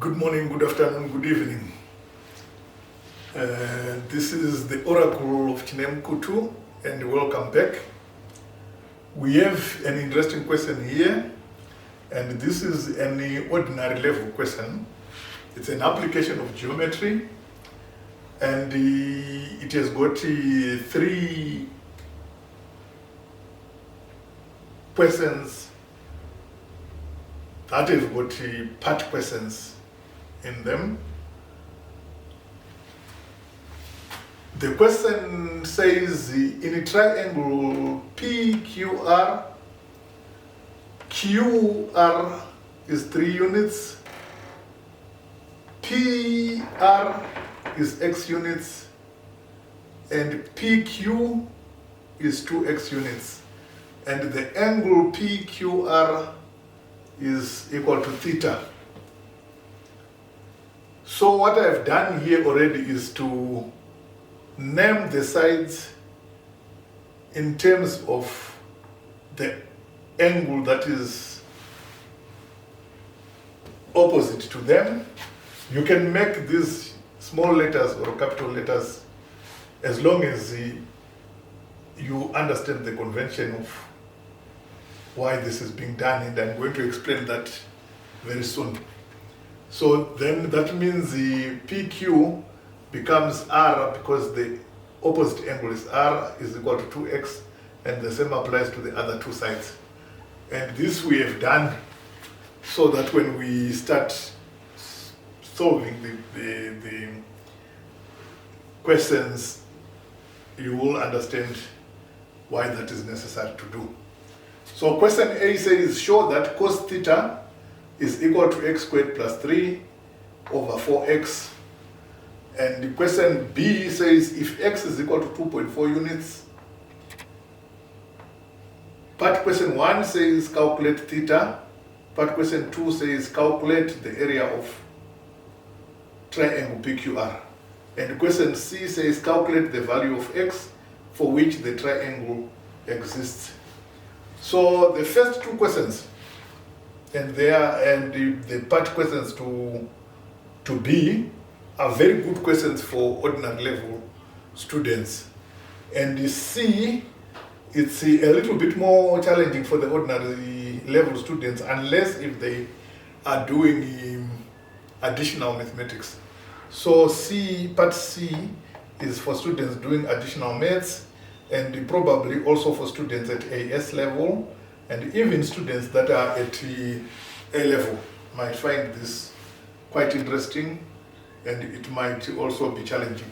Good morning, good afternoon, good evening. This is the Oracle of Chinem Kutu, and welcome back. We have an interesting question here, and this is an ordinary level question. It's an application of geometry, and it has got three questions that have got part questions in them. The question says, in a triangle PQR, QR is 3 units, PR is x units, and PQ is 2x units, and the angle PQR is equal to theta. So what I've done here already is to name the sides in terms of the angle that is opposite to them. You can make these small letters or capital letters as long as you understand the convention of why this is being done, and I'm going to explain that very soon. So then that means the PQ becomes R because the opposite angle is R is equal to 2x, and the same applies to the other two sides. And this we have done so that when we start solving the questions, you will understand why that is necessary to do. So question A says, show that cos theta is equal to x squared plus 3 over 4x. And the question B says, if x is equal to 2.4 units. Part question 1 says, calculate theta. Part question 2 says, calculate the area of triangle PQR. And question C says, calculate the value of x for which the triangle exists. So the first two questions, and the part questions to B are very good questions for ordinary level students. And the C, it's a little bit more challenging for the ordinary level students unless if they are doing additional mathematics. So part C is for students doing additional maths, and probably also for students at AS level, and even students that are at A level might find this quite interesting, and it might also be challenging.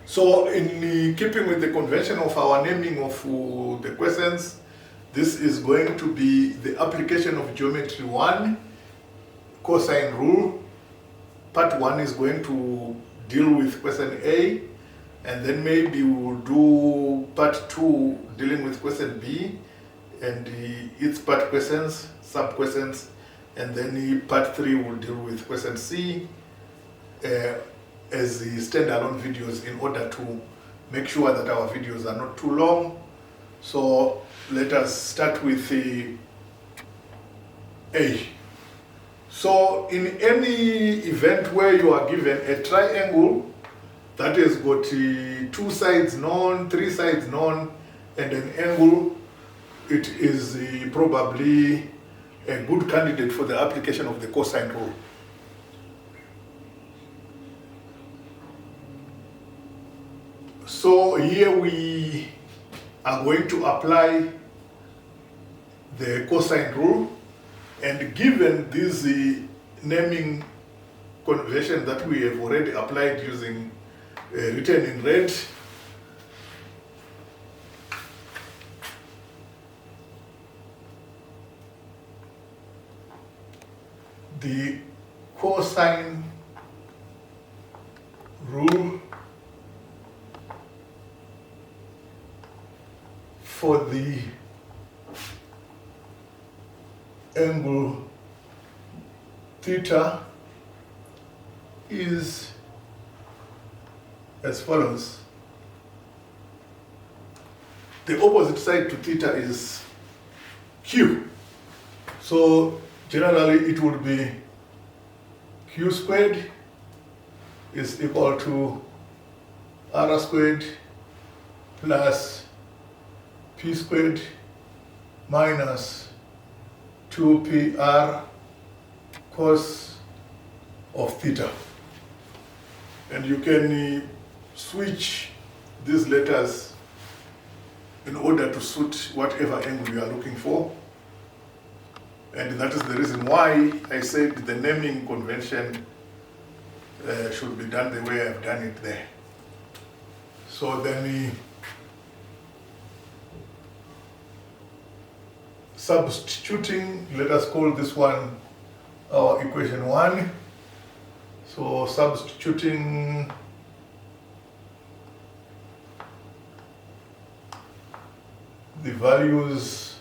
So in keeping with the convention of our naming of the questions, this is going to be the application of geometry 1, cosine rule. Part 1 is going to deal with question A, and then maybe we'll do part 2 dealing with question B and its part questions, sub questions, and then part 3 will deal with question C as the standalone videos in order to make sure that our videos are not too long. So let us start with A. So in any event where you are given a triangle that has got 2 sides known, 3 sides known, and an angle, it is probably a good candidate for the application of the cosine rule. So here we are going to apply the cosine rule, and given this naming convention that we have already applied using written in red, the cosine rule for the angle theta is as follows. The opposite side to theta is Q. So generally it would be q squared is equal to r squared plus p squared minus 2pr cos of theta. And you can switch these letters in order to suit whatever angle you are looking for. And that is the reason why I said the naming convention should be done the way I've done it there. So then substituting, let us call this one our equation 1. So substituting the values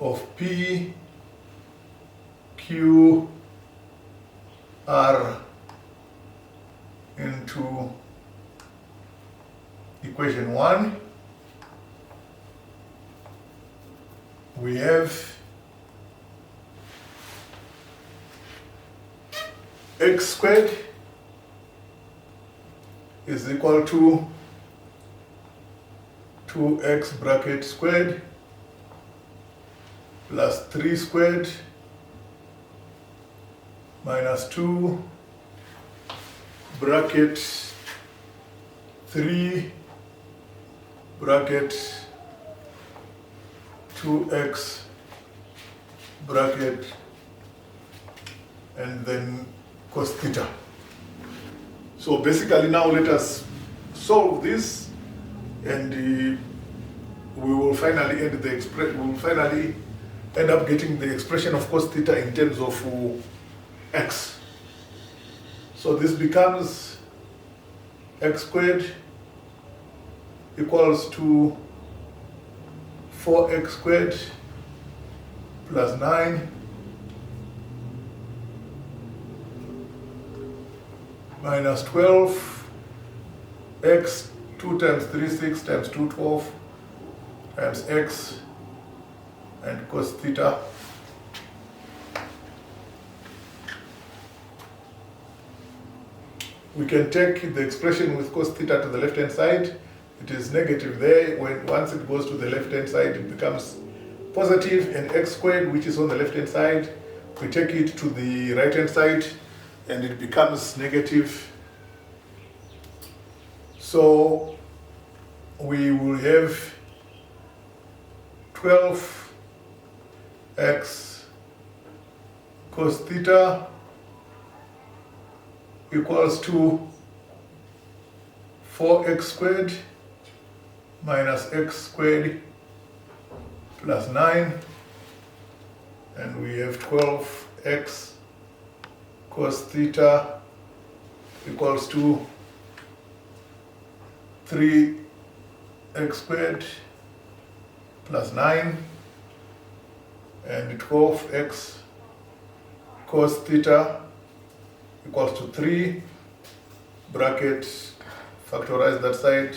of P, Q, R into equation 1, we have x squared is equal to 2x bracket squared plus 3 squared minus 2 bracket 3 bracket 2x bracket and then cos theta. So basically now let us solve this, and we will finally end up getting the expression of cos theta in terms of x. So this becomes x squared equals to 4x squared plus 9 minus 12 x 2 times 3 6 times 2 12 times x and cos theta we can take the expression with cos theta to the left hand side. It is negative there. Once it goes to the left hand side, it becomes positive, and x squared, which is on the left hand side, we take it to the right hand side and it becomes negative. So we will have 12x cos theta equals to 4x squared minus x squared plus 9, and we have 12x cos theta equals to 3x squared plus 9, and 12x cos theta equals to 3 bracket, factorize that side,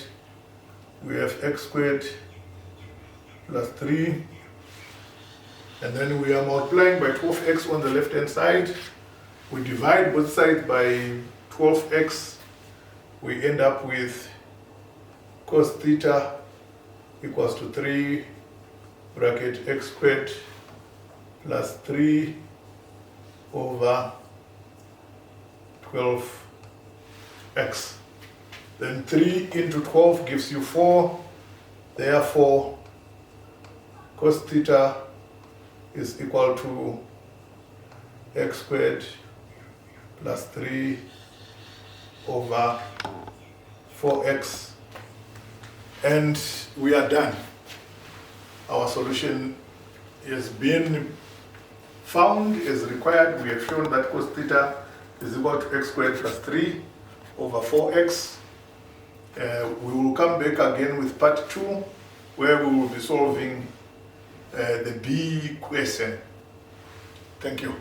we have x squared plus 3, and then we are multiplying by 12x on the left hand side. We divide both sides by 12x, we end up with cos theta equals to 3 bracket x squared plus 3 over 12x. Then 3 into 12 gives you 4. Therefore, cos theta is equal to x squared plus 3 over 4x. And we are done. Our solution has been found as required. We have shown that cos theta is equal to x squared plus 3 over 4x. We will come back again with part 2, where we will be solving the B question. Thank you.